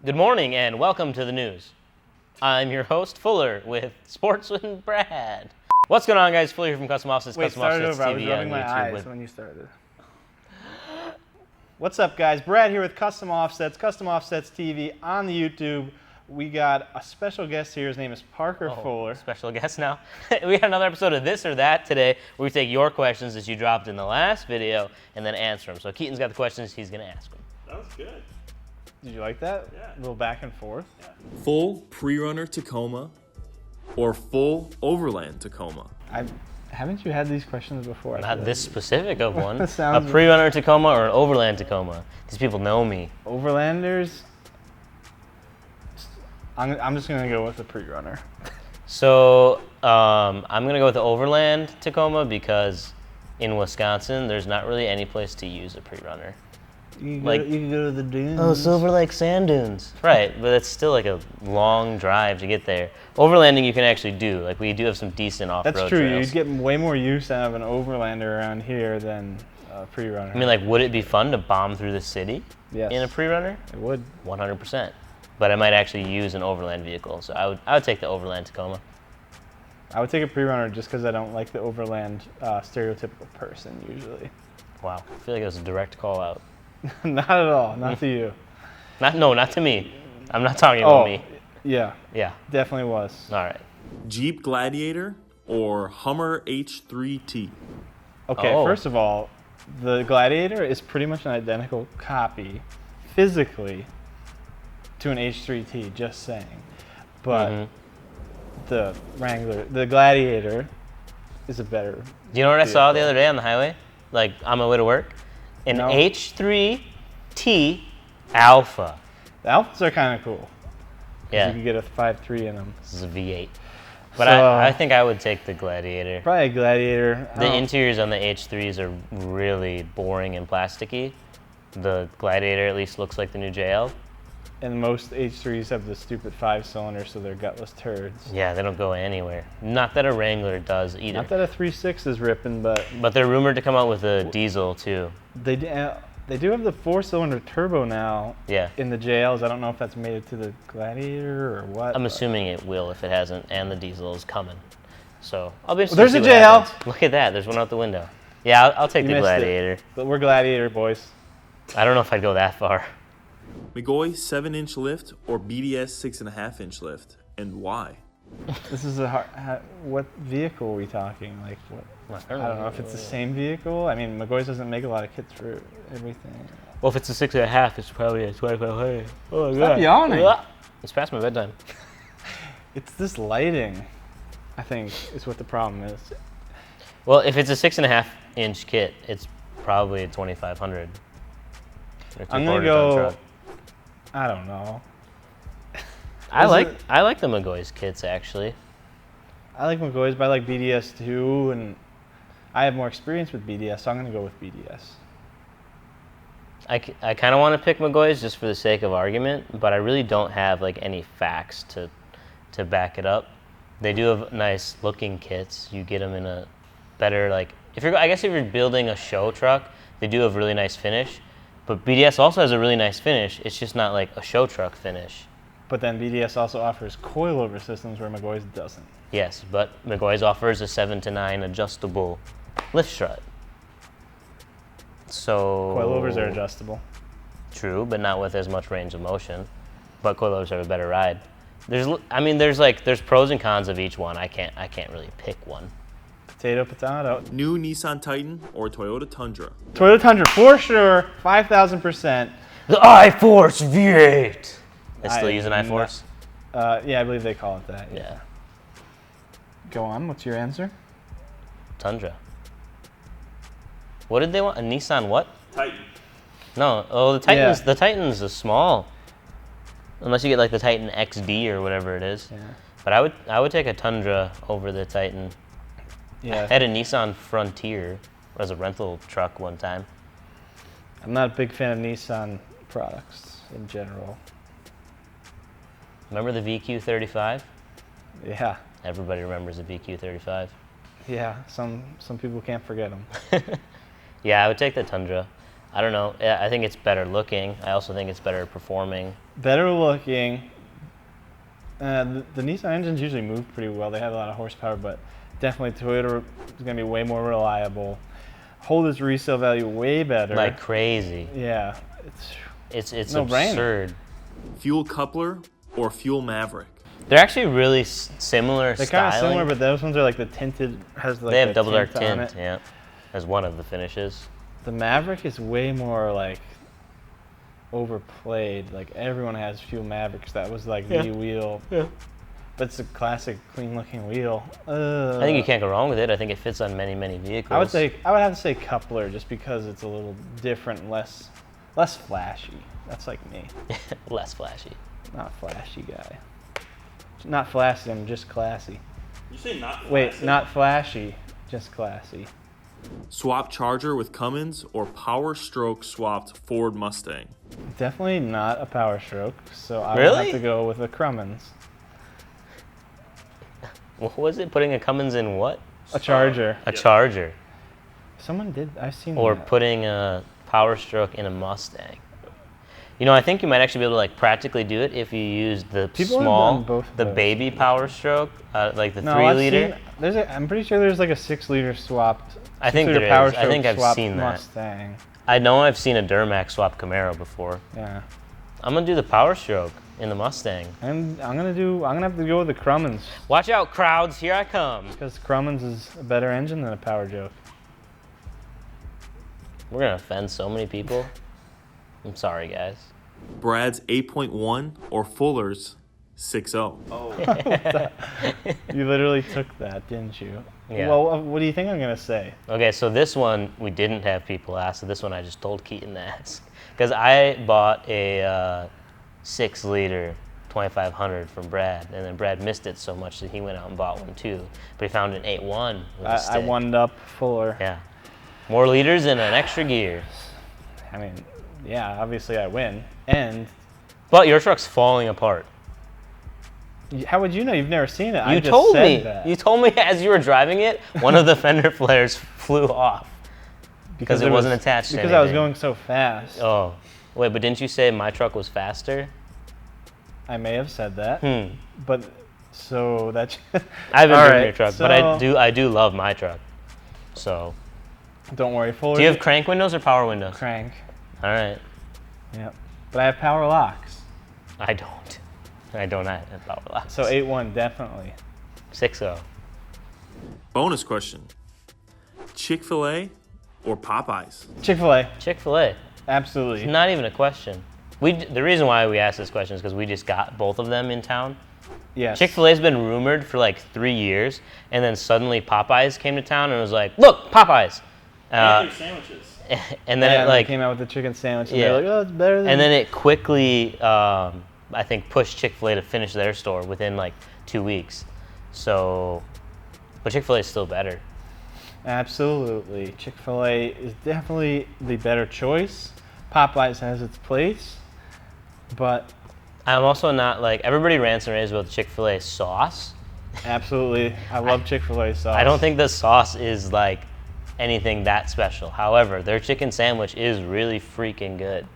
Good morning and welcome to the news. I'm your host, Fuller, with Sportsman Brad. What's going on, guys? Fuller here from Custom Offsets, Custom Offsets TV I was rubbing on my YouTube. eyes when you started. What's up, guys? Brad here with Custom Offsets TV on the YouTube. We got a special guest here. His name is Parker Fuller. Special guest now. We got another episode of This or That today, where we take your questions that you dropped in the last video and then answer them. So Keaton's got the questions. He's going to ask them. That was good. Did you like that? Yeah. A little back and forth. Yeah. Full pre-runner Tacoma or full Overland Tacoma? Haven't you had these questions before? Not this specific of one. A Sounds pre-runner Tacoma or an Overland Tacoma. These people know me. Overlanders. I'm just gonna go with the pre-runner. So I'm going to go with the Overland Tacoma because in Wisconsin, there's not really any place to use a pre-runner. You can go to the dunes. Oh, Silver Lake sand dunes. Right, but it's still like a long drive to get there. Overlanding you can actually do. Like, we do have some decent off-road That's true. trails. You'd get way more use out of an Overlander around here than a pre-runner. I mean, like, would it be fun to bomb through the city Yes. in a pre-runner? It would. 100%. But I might actually use an Overland vehicle, so I would take the Overland Tacoma. I would take a pre-runner just because I don't like the Overland stereotypical person usually. Wow, I feel like it was a direct call out. Not at all. Not to you. Not to me. I'm not talking about me. Yeah. Yeah. Definitely was. All right. Jeep Gladiator or Hummer H3T? Okay, First of all, the Gladiator is pretty much an identical copy, physically, to an H3T, just saying. But the Wrangler, the Gladiator, is a better Do you know what I saw the vehicle. other day on the highway? Like, on my way to work? An No. H3T Alpha. The Alphas are kind of cool. Yeah. You can get a 5.3 in them. This is a V8. But So, I think I would take the Gladiator. Probably a Gladiator. The interiors on the H3s are really boring and plasticky. The Gladiator at least looks like the new JL. And most H3s have the stupid 5-cylinder, so they're gutless turds. Yeah, they don't go anywhere. Not that a Wrangler does either. Not that a 3.6 is ripping, but But they're rumored to come out with a diesel too. they do have the 4-cylinder turbo now Yeah. in the JLs. I don't know if that's made it to the Gladiator or what. I'm but- assuming it will if it hasn't, and the diesel is coming. So I'll be interested There's to a see what JL. happens. Look at that. There's one out the window. Yeah, I'll take You the missed it. Gladiator. But we're Gladiator boys. I don't know if I'd go that far. McGoy 7-inch lift or BDS 6.5-inch lift, and why? This is a hard. What vehicle are we talking? Like what? I don't know if it's the same vehicle. I mean, McGoy's doesn't make a lot of kits for everything. Well, if it's a 6.5, it's probably a 2500. Oh my Stop yawning. It's past my bedtime. It's this lighting, I think, is what the problem is. Well, if it's a 6.5-inch kit, it's probably a 2500. I'm gonna go. I don't know. I like the McGoy's kits actually. I like McGoy's, but I like BDS too, and I have more experience with BDS, so I'm gonna go with BDS. I kind of want to pick McGoy's just for the sake of argument, but I really don't have like any facts to back it up. They do have nice looking kits. You get them in a better I guess if you're building a show truck, they do have really nice finish. But BDS also has a really nice finish. It's just not like a show truck finish. But then BDS also offers coilover systems where McGoy's doesn't. Yes, but McGoy's offers a 7 to 9 adjustable lift strut. So Coilovers are adjustable. True, but not with as much range of motion. But coilovers have a better ride. There's pros and cons of each one. I can't really pick one. Potato. New Nissan Titan or Toyota Tundra? Toyota Tundra for sure, 5,000%. The iForce V8. They still use an iForce? Yeah, I believe they call it that. Yeah. Go on. What's your answer? Tundra. What did they want? A Nissan what? Titan. No. Oh, the Titans. Yeah. The Titans is small. Unless you get like the Titan XD or whatever it is. Yeah. But I would take a Tundra over the Titan. Yeah. I had a Nissan Frontier as a rental truck one time. I'm not a big fan of Nissan products in general. Remember the VQ35? Yeah. Everybody remembers the VQ35. Yeah. Some people can't forget them. Yeah, I would take the Tundra. I don't know. I think it's better looking. I also think it's better performing. Better looking. The Nissan engines usually move pretty well. They have a lot of horsepower, but definitely Toyota is going to be way more reliable. Hold its resale value way better. Like crazy. Yeah. It's no absurd. Fuel coupler or fuel Maverick? They're actually really similar They're styling. kind of similar, but those ones are like the tinted. They have double dark tint on tint, it. yeah, as one of the finishes. The Maverick is way more like overplayed. Like everyone has fuel Mavericks. That was like the wheel. Yeah. But it's a classic, clean-looking wheel. I think you can't go wrong with it. I think it fits on many, many vehicles. I would have to say coupler, just because it's a little different, less flashy. That's like me. Less flashy. Not a flashy guy. Not flashy. I'm just classy. You say not flashy? Wait, not flashy, just classy. Swap Charger with Cummins or Power Stroke swapped Ford Mustang? Definitely not a Power Stroke, so I would Really? have to go with a Cummins. What was it? Putting a Cummins in what? A Charger. A Charger. Someone did. I've seen Or that. putting a Power Stroke in a Mustang. You know, I think you might actually be able to like practically do it if you use the People have small, done both of the those. baby Power Stroke, like the No, 3 I've liter. seen, I'm pretty sure there's like a 6-liter swapped. I think 6-liter there Power is. I Stroke think I've swapped seen that. Mustang. I know I've seen a Duramax swap Camaro before. Yeah. I'm gonna do the Power Stroke in the Mustang. And I'm gonna have to go with the Cummins, Watch out, crowds! Here I come. because Cummins is a better engine than a Power Stroke. We're gonna offend so many people. I'm sorry, guys. Brad's 8.1 or Fuller's 6.0? You literally took that, didn't you? Yeah. Well, what do you think I'm gonna say? Okay, so this one we didn't have people ask. So this one I just told Keaton to ask because I bought a 6-liter 2500 from Brad, and then Brad missed it so much that he went out and bought one too. But he found an 8.1 with a I stick. won up Fuller. Yeah, more liters and an extra gear. I mean, yeah, obviously I win. And But your truck's falling apart. how would you know? You've never seen it. I You just told said me. that. You told me as you were driving it, one of the fender flares flew off because it wasn't attached to Because I was anything. going so fast. Oh, wait, but didn't you say my truck was faster? I may have said that. Hmm. But so that. I haven't All driven right, your truck, but I so- do love my truck. So, Don't worry, Fuller. do you have crank windows or power windows? crank? All right. Yep. But I have power locks. I don't. I don't have power locks. So 8.1 definitely. 6.0. Bonus question. Chick-fil-A or Popeyes? Chick-fil-A. Chick-fil-A. Absolutely. Not even a question. The reason why we asked this question is because we just got both of them in town. Yes. Chick-fil-A's been rumored for like 3 years, and then suddenly Popeyes came to town and was like, "Look, Popeyes!" Sandwiches. And then Yeah, it they like, came out with the chicken sandwich, and Yeah. they're like, oh, it's better than. and then it quickly, I think, pushed Chick-fil-A to finish their store within like 2 weeks. So, but Chick-fil-A is still better. Absolutely. Chick-fil-A is definitely the better choice. Popeyes has its place, but I'm also not like everybody rants and raves about the Chick-fil-A sauce. absolutely, I love Chick-fil-A sauce. I don't think the sauce is like anything that special. However, their chicken sandwich is really freaking good.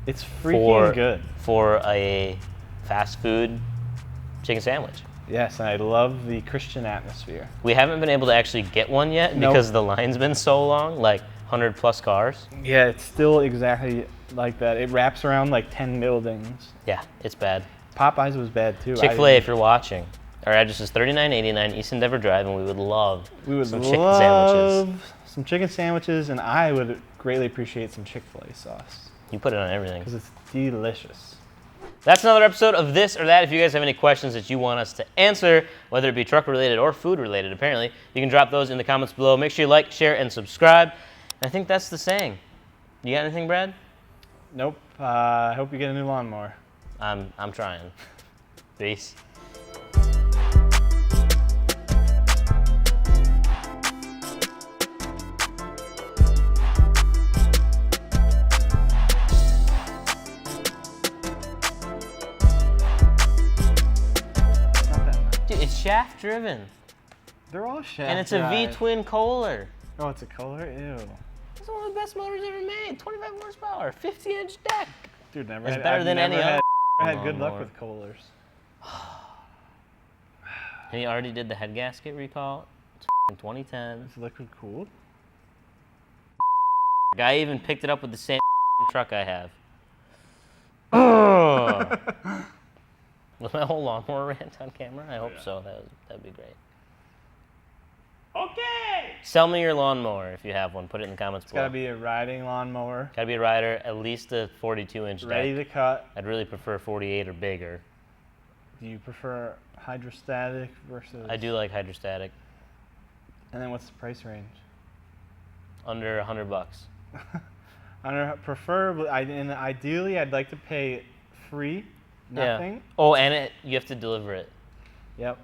it's freaking good. For a fast food chicken sandwich. Yes, and I love the Christian atmosphere. We haven't been able to actually get one yet Nope. because the line's been so long, like 100 plus cars. Yeah, it's still exactly like that. It wraps around like 10 buildings. Yeah, it's bad. Popeyes was bad too. Chick-fil-A, if you're watching, our address is 3989 East Endeavor Drive, and we would love We would some chicken love sandwiches. some chicken sandwiches, and I would greatly appreciate some Chick-fil-A sauce You put it on everything. because it's delicious. That's another episode of This or That. If you guys have any questions that you want us to answer, whether it be truck related or food related, apparently, you can drop those in the comments below. Make sure you like, share, and subscribe. I think that's the saying. You got anything, Brad? Nope. I hope you get a new lawnmower. I'm trying. Peace. Not that much. Dude, it's shaft driven. They're all shaft And it's a drive. V-twin Kohler. Oh, it's a color? Ew. It's one of the best motors ever made. 25 horsepower, 50-inch deck. Dude, never It's had, better I've than never any had, other had good luck lawnmower. with Kohlers. And he already did the head gasket recall. It's 2010. It's liquid cooled. Guy even picked it up with the same truck I have. Ugh. Was my whole lawnmower rant on camera? I hope so. That'd be great. Okay. Sell me your lawnmower if you have one. Put it in the comments It's below. gotta be a riding lawnmower. Gotta be a rider, at least a 42-inch Ready deck. to cut. I'd really prefer 48 or bigger. Do you prefer hydrostatic versus? I do like hydrostatic. And then what's the price range? Under $100. Preferably, ideally, I'd like to pay free, nothing. Yeah. Oh, and you have to deliver it. Yep.